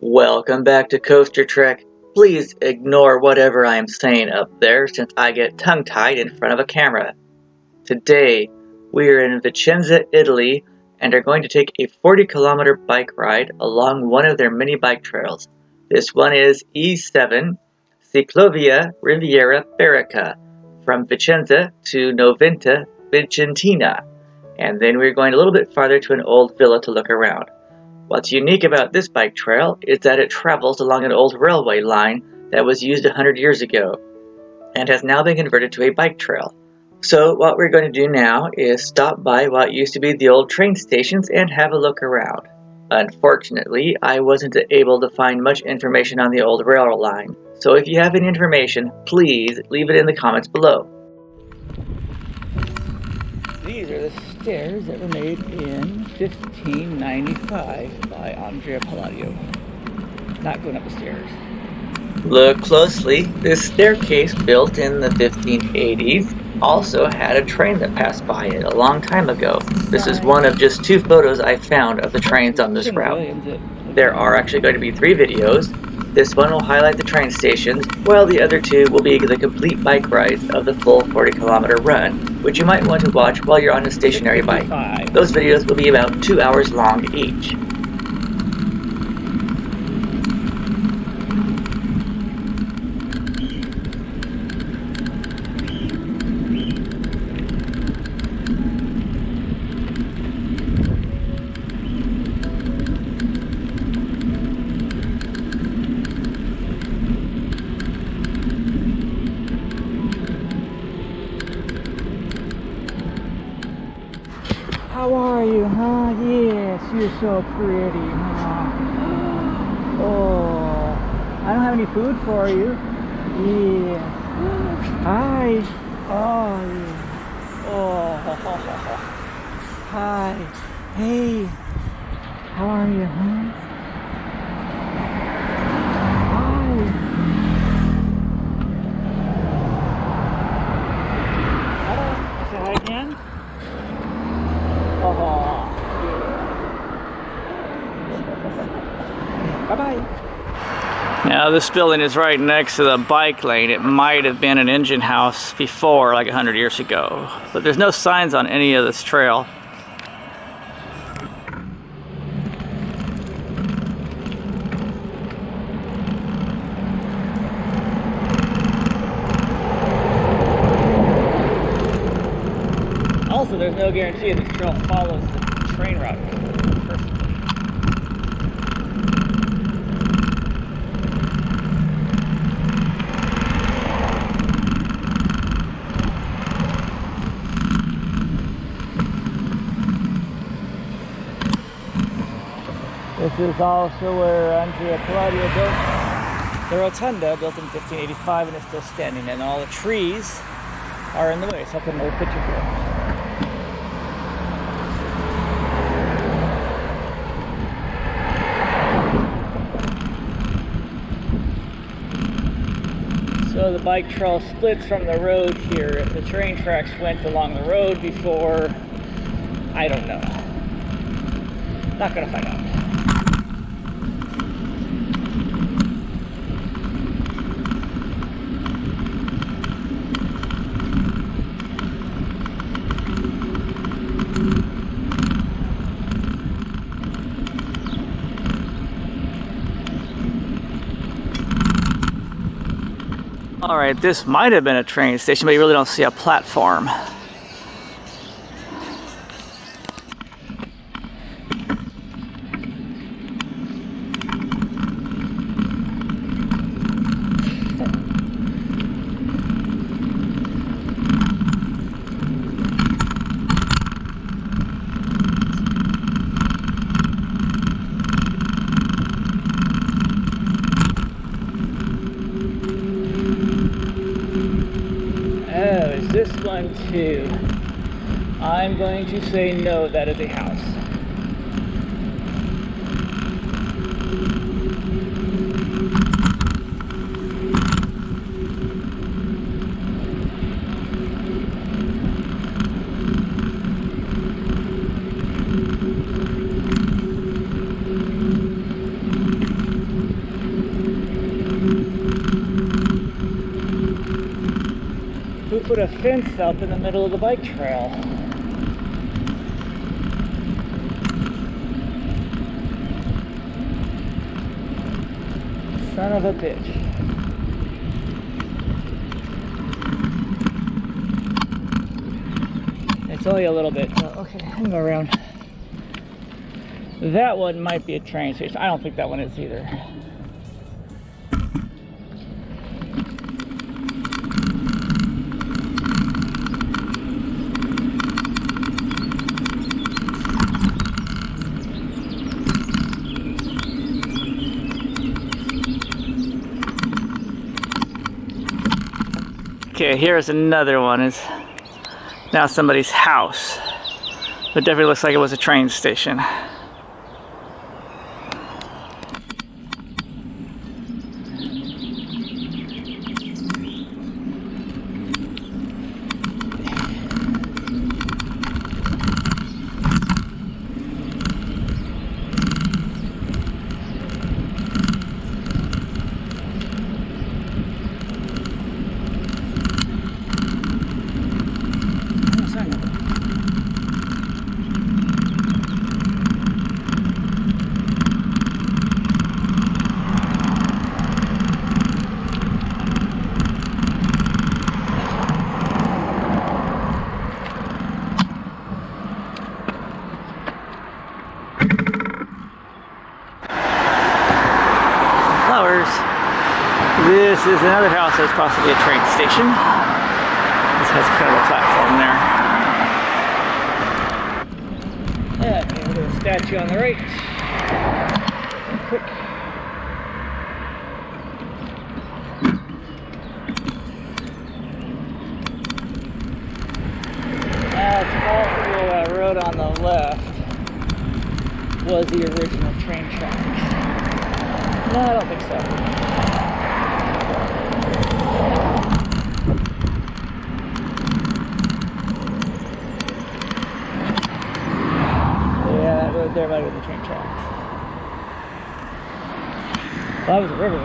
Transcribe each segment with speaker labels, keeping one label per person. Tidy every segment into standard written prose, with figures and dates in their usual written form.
Speaker 1: Welcome back to Coaster Trek. Please ignore whatever I am saying up there since I get tongue-tied in front of a camera. Today, we are in Vicenza, Italy, and are going to take a 40-kilometer bike ride along one of their mini bike trails. This one is E7 Ciclovia Riviera Berica from Vicenza to Noventa, Vicentina, and then we're going a little bit farther to an old villa to look around. What's unique about this bike trail is that it travels along an old railway line that was used 100 years ago and has now been converted to a bike trail. So what we're going to do now is stop by what used to be the old train stations and have a look around. Unfortunately, I wasn't able to find much information on the old rail line, so if you have any information, please leave it in the comments below. These are the stairs that were made in 1595 by Andrea Palladio. Not going up the stairs. Look closely. This staircase, built in the 1580s, also had a train that passed by it a long time ago. This is one of just 2 photos I found of the trains on this route. There are actually going to be 3 videos. This one will highlight the train stations, while the other 2 will be the complete bike rides of the full 40-kilometer run, which you might want to watch while you're on a stationary bike. Those videos will be about 2 hours long each. How are you, huh? Yes, you're so pretty, huh? Oh, I don't have any food for you. Yes. Hi. Oh, yeah. Oh, hi. Hey, how are you, huh? Hi. Hello. Say hi again. Bye-bye. Now this building is right next to the bike lane. It might have been an engine house before, like 100 years ago. But there's no signs on any of this trail. Also, there's no guarantee this trail follows the train route perfectly. This is also where Andrea Palladio built the rotunda, built in 1585, and it's still standing, and all the trees are in the way, so I'll put another picture here. So the bike trail splits from the road here. If the train tracks went along the road before, I don't know. Not gonna find out. Alright, this might have been a train station, but you really don't see a platform. This one too. I'm going to say no, that is a house.
Speaker 2: put a fence up in the middle of the bike trail. Son of a bitch. It's only a little bit. Oh, okay, I can go around. That one might be a train station. I don't think that one is either. Okay, here's another one. It's now somebody's house. But it definitely looks like it was a train station. This is another house that's possibly a train station. This has kind of a platform there. Yeah, a little statue on the right. Quick. It's possible that road on the left was the original train tracks. No, I don't think so. There might have been the train tracks. Well, that was a river.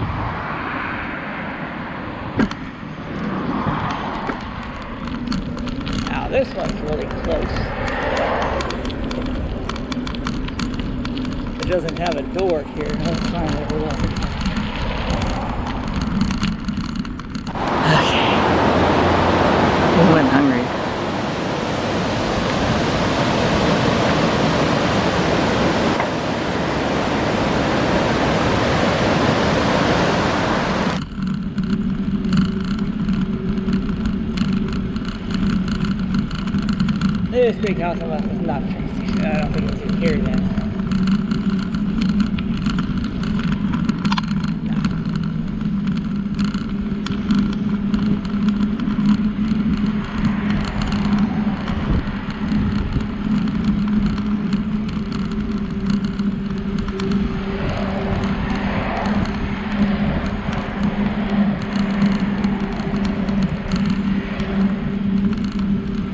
Speaker 2: Now this one's really close. It doesn't have a door here. No sign of it. Okay. I went hungry. This big house on the left is not a train station. I don't think it's in here then.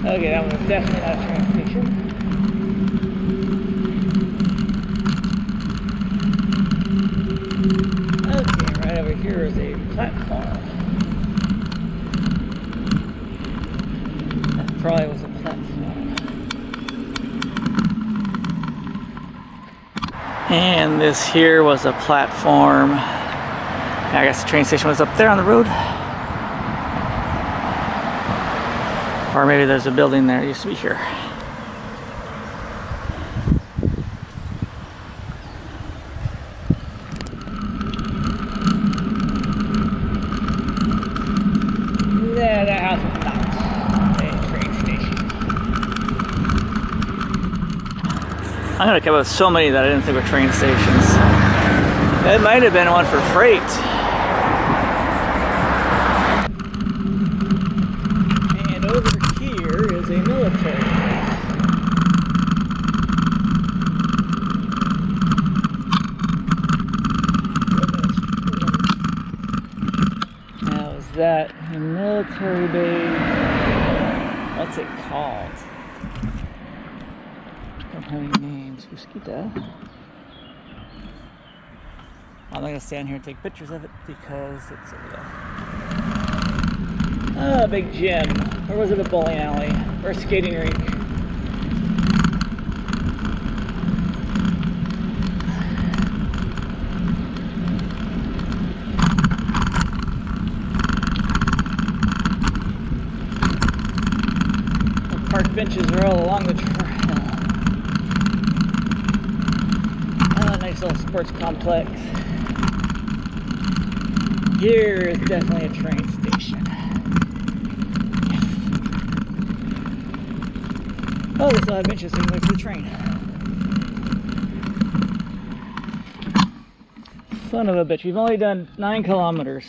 Speaker 2: Okay, that one was definitely not a train station. Okay, right over here is a platform. That probably was a platform. And this here was a platform. I guess the train station was up there on the road. Or maybe there's a building there. It used to be here. Yeah, that house was not a train station. I'm gonna come up with so many that I didn't think were train stations. It might have been one for freight. A military base. Now is that a military base? What's it called? Don't have any names. Mosquito. I'm not gonna stand here and take pictures of it because it's over there. A big gym. Or was it a bowling alley? Or a skating rink? The park benches are all along the trail. A nice little sports complex. Here is definitely a train station. Oh, they still have benches so you can wait for the train. Son of a bitch, we've only done 9 kilometers.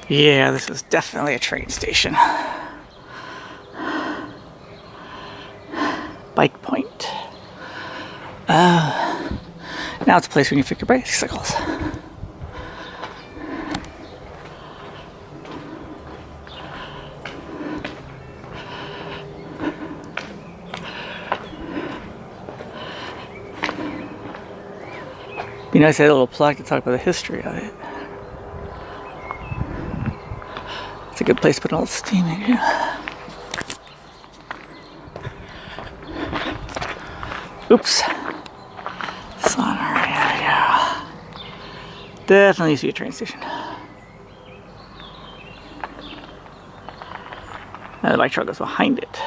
Speaker 2: Yeah, this is definitely a train station. Bike point. Now it's a place where you can fix your bicycles. Be nice to have a little plaque to talk about the history of it. It's a good place to put an old steam engine. Oops. Sauna, yeah. Definitely used to be a train station. Now the bike trail goes behind it.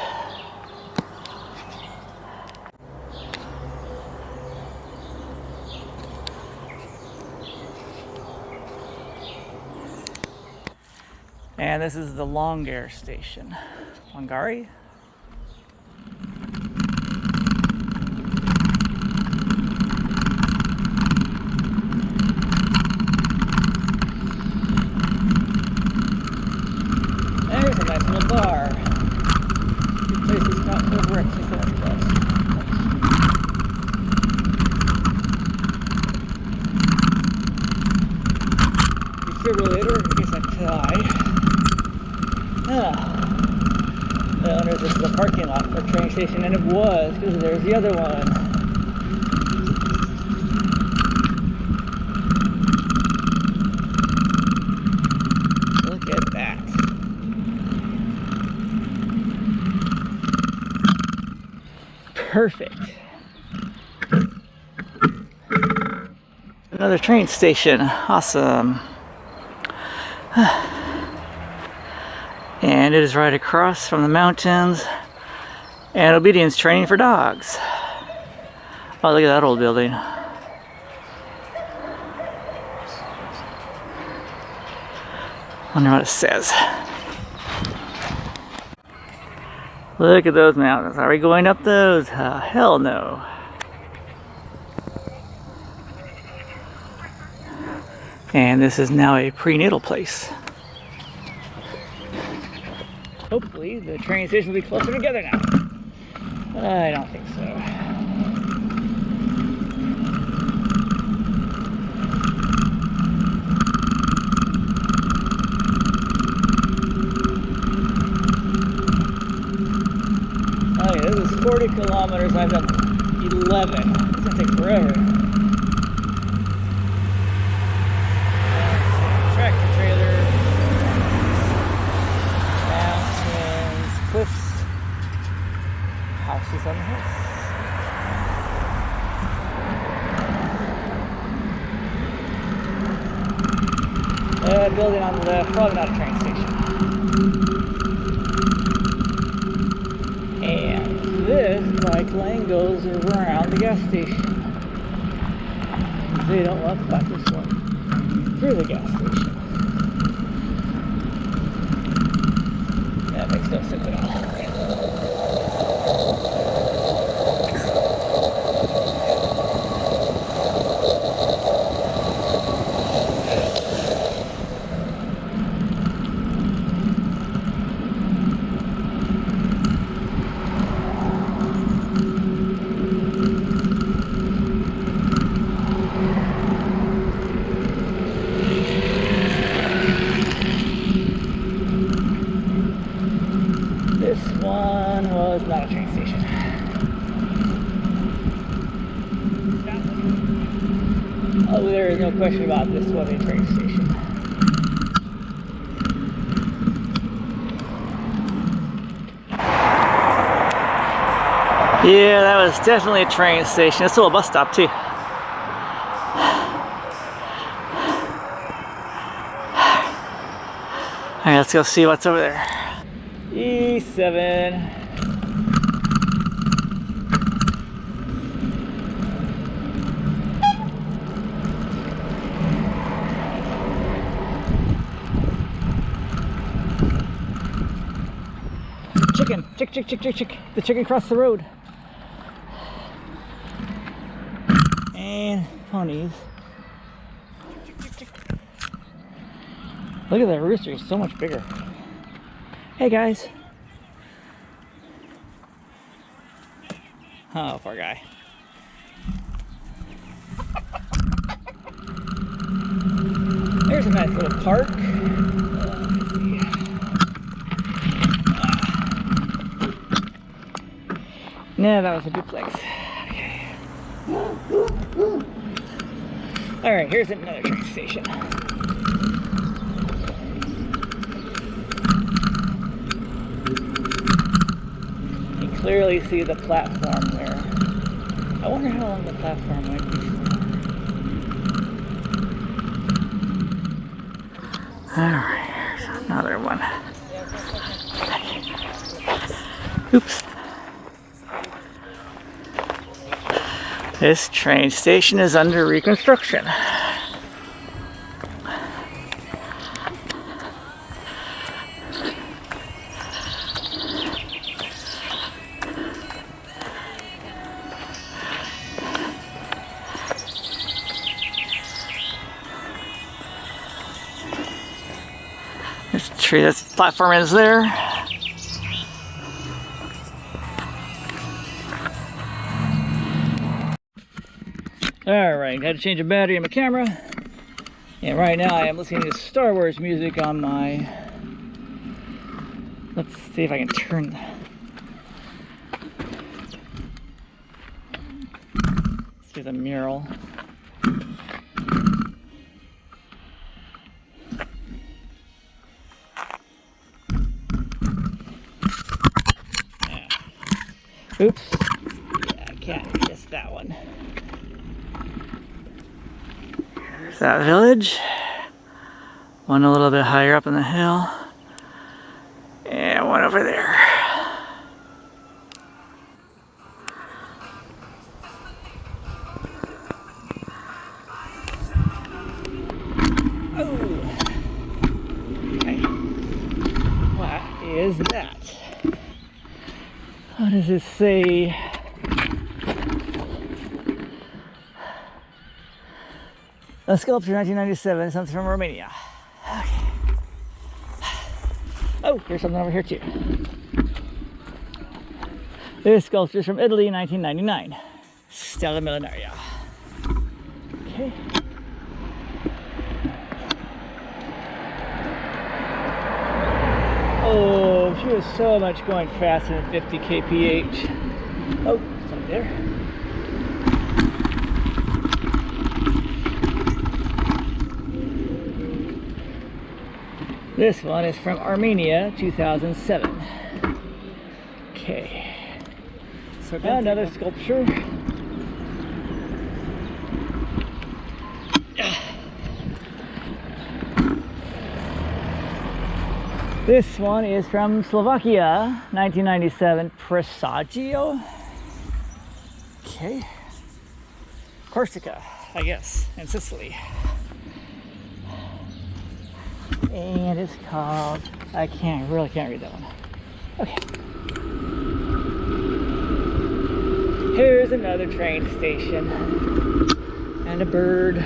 Speaker 2: And this is the Longair station. Longari? There's a nice little bar. This place is not for breakfast, that's close. Defibrillator in case I die. The owner, this is a parking lot for a train station, and it was, because there's the other one. Look at that. Perfect. Another train station. Awesome. And it is right across from the mountains and obedience training for dogs. Oh, look at that old building. Wonder what it says. Look at those mountains. Are we going up those? Hell no. And this is now a prenatal place. Hopefully the train station will be closer together now. I don't think so. Oh yeah, this is 40 kilometers. I've done 11. It's gonna take forever. Tractor trailer. Cliffs, houses on the hills. Building on the left, probably not a train station. And this bike lane goes around the gas station. They don't want to back this one through the gas station. That makes no sense at all. This one was not a train station. Oh, there is no question about this was a train station. Yeah, that was definitely a train station. It's still a bus stop too. Alright, let's go see what's over there. E7. Chicken, chick. The chicken crossed the road. And ponies. Chick. Look at that rooster, he's so much bigger. Hey guys. Oh, poor guy. There's a nice little park. No, that was a duplex. Okay. Alright, here's another train station. You can clearly see the platform there. I wonder how long the platform might be. Alright, here's another one. Oops. This train station is under reconstruction. There's a tree, that's the platform is there. Alright, had to change the battery in my camera. And right now I am listening to Star Wars music on my... Let's see if I can turn that. See the mural. Oops. Yeah, I can't miss that one. There's that village. One a little bit higher up on the hill. And one over there. Oh. Okay. What is that? What does it say? A sculpture 1997, something from Romania. Okay. Oh, here's something over here too. This sculpture is from Italy, 1999. Stella Millenaria. Okay. Oh, she was so much going faster than 50 kph. Oh, something there. This one is from Armenia, 2007. Okay. So another sculpture. This one is from Slovakia, 1997, Presagio. Okay. Corsica, I guess, and Sicily. And it's called, I really can't read that one. Okay. Here's another train station. And a bird.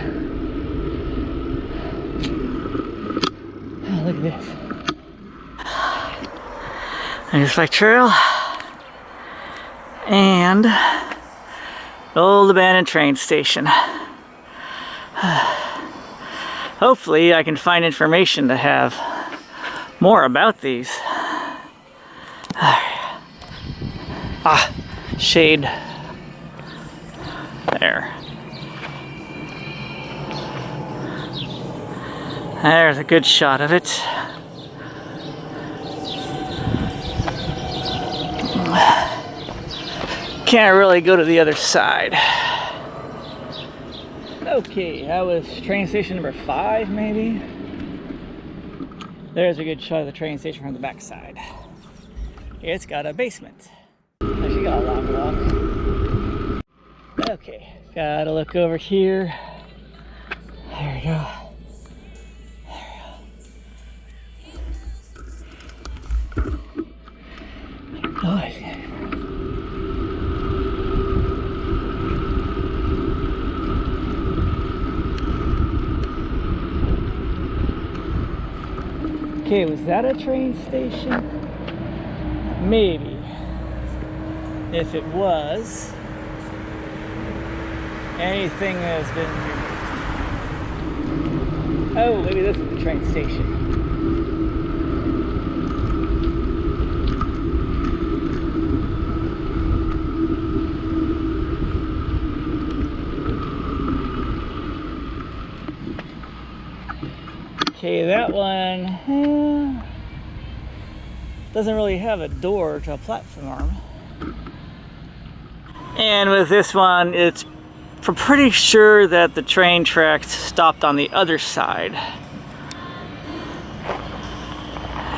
Speaker 2: Oh, look at this. There's Bike Trail. And old abandoned train station. Hopefully I can find information to have more about these. Ah, shade. There. There's a good shot of it. can't really go to the other side. Okay, that was train station number 5, maybe. There's a good shot of the train station from the back side. It's got a basement. Actually got a long walk. Okay, gotta look over here. There we go. Oh, okay, was that a train station? Maybe. If it was, anything has been removed. Oh, maybe this is the train station. Okay, that one doesn't really have a door to a platform. And with this one, it's pretty sure that the train tracks stopped on the other side.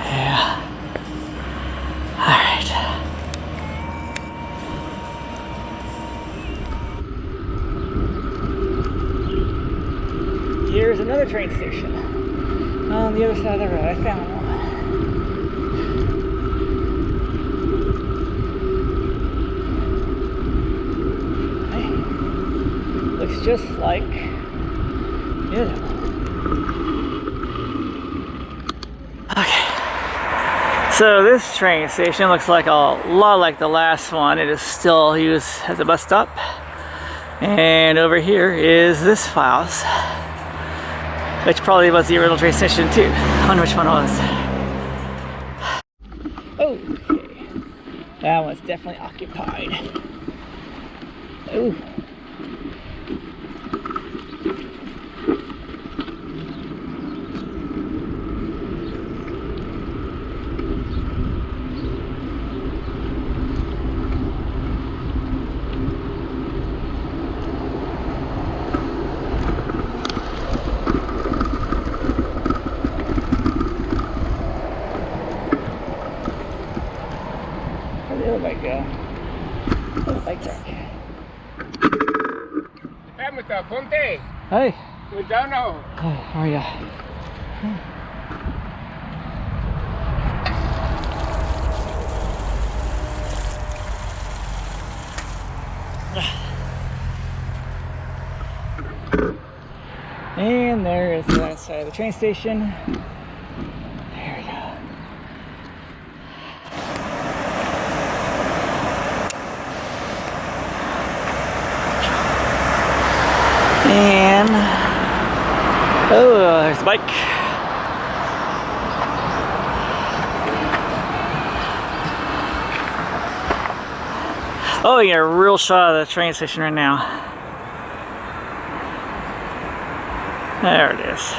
Speaker 2: Yeah. Alright. Here's another train station. On the other side of the road, I found one. Hey, looks just like the other one. Okay. So this train station looks like a lot like the last one. It is still used as a bus stop. And over here is this house, which probably was the original train station too. I wonder which one it was. Okay, that one's definitely occupied. Oh. Where did it go? Oh, bike track. Hey.
Speaker 3: Buongiorno.
Speaker 2: Oh, how are ya? And there is that side of the train station. There we go. And oh, there's the bike. Oh, you got a real shot of the train station right now. There it is.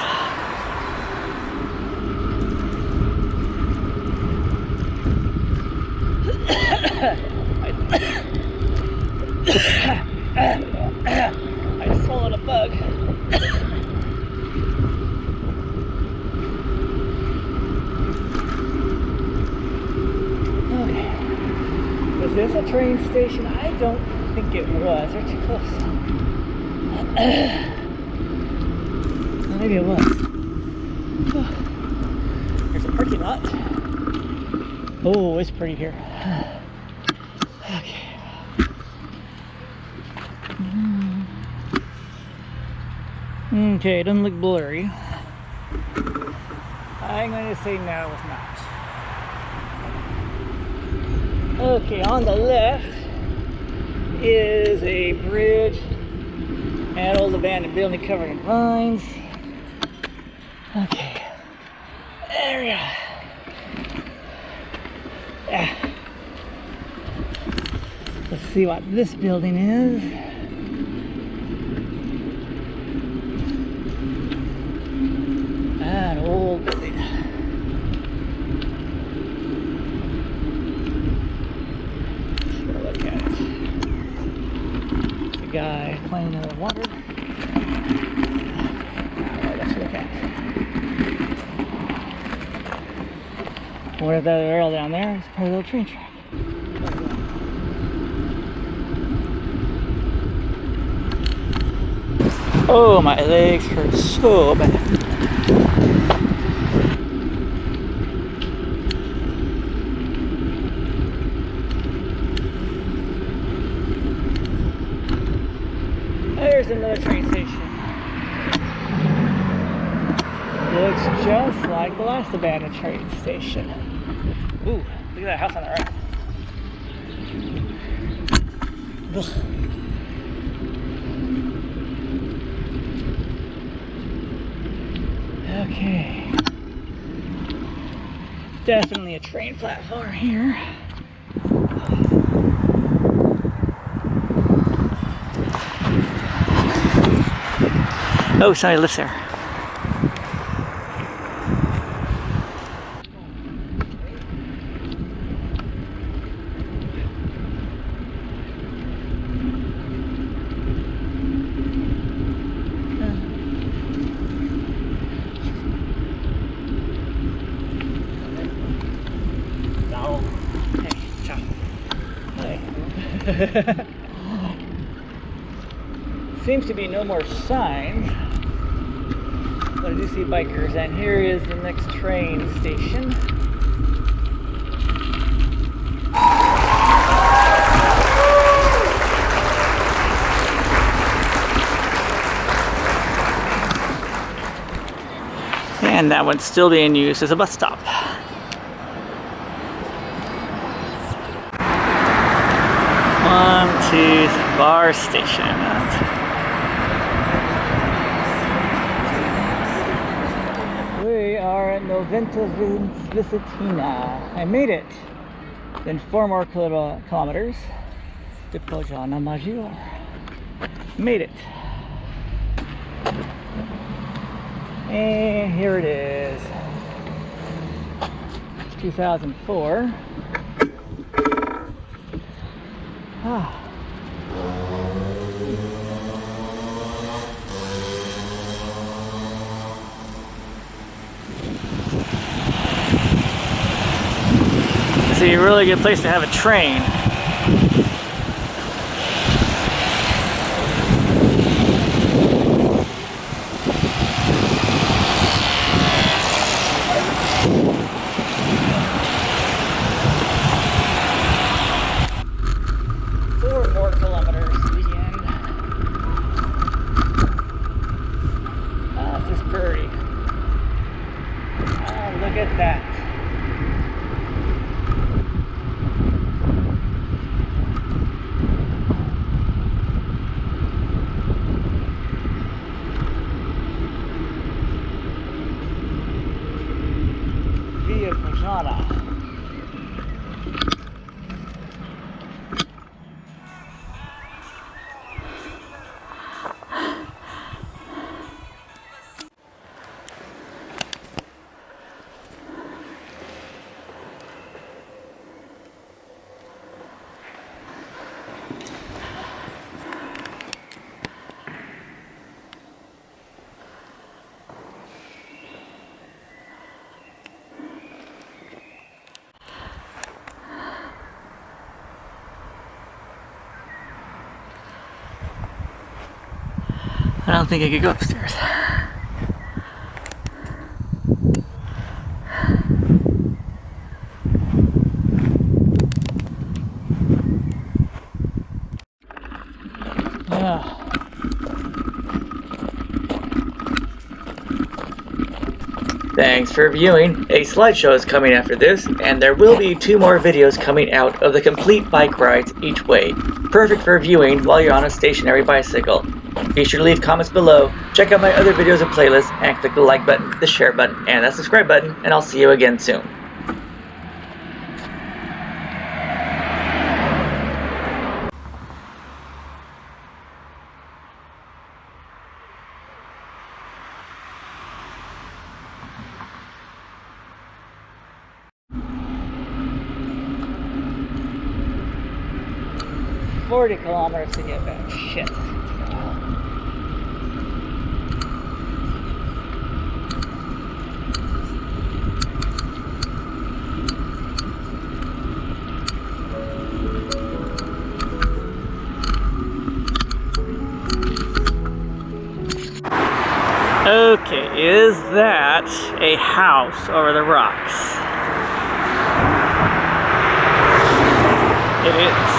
Speaker 2: I just swallowed a bug. Okay. Was this a train station? I don't think it was. They're too close. Maybe it was. There's a parking lot. Oh, it's pretty here. Okay. Okay, it doesn't look blurry. I'm going to say no, it's not. Okay, on the left is a bridge and an old abandoned building covered in vines. Okay, there we go. Yeah. Let's see what this building is. An old building. Let's go look at it. Let's look at. What if that rail down there is part of the train track? Oh, my legs hurt so bad. There's another train station. Looks just like the last abandoned train station. Ooh, look at that house on the right. Ugh. Okay. Definitely a train platform here. Oh, somebody lives there. Seems to be no more signs, but I do see bikers, and here is the next train station. And that one's still being used as a bus stop. Bar station. We are at Noventa, Vicentina. I made it. Then 4 more kilometers to Pojana Major. Made it. And here it is. 2004. Ah. It's a really good place to have a train. Look at that. Via Pojana. I don't think I could go upstairs.
Speaker 1: Thanks for viewing. A slideshow is coming after this, and there will be 2 more videos coming out of the complete bike rides each way. Perfect for viewing while you're on a stationary bicycle. Be sure to leave comments below, check out my other videos and playlists, and click the like button, the share button, and that subscribe button, and I'll see you again soon.
Speaker 2: $40 kilometers to get back. Shit. Okay, is that a house over the rocks? It is.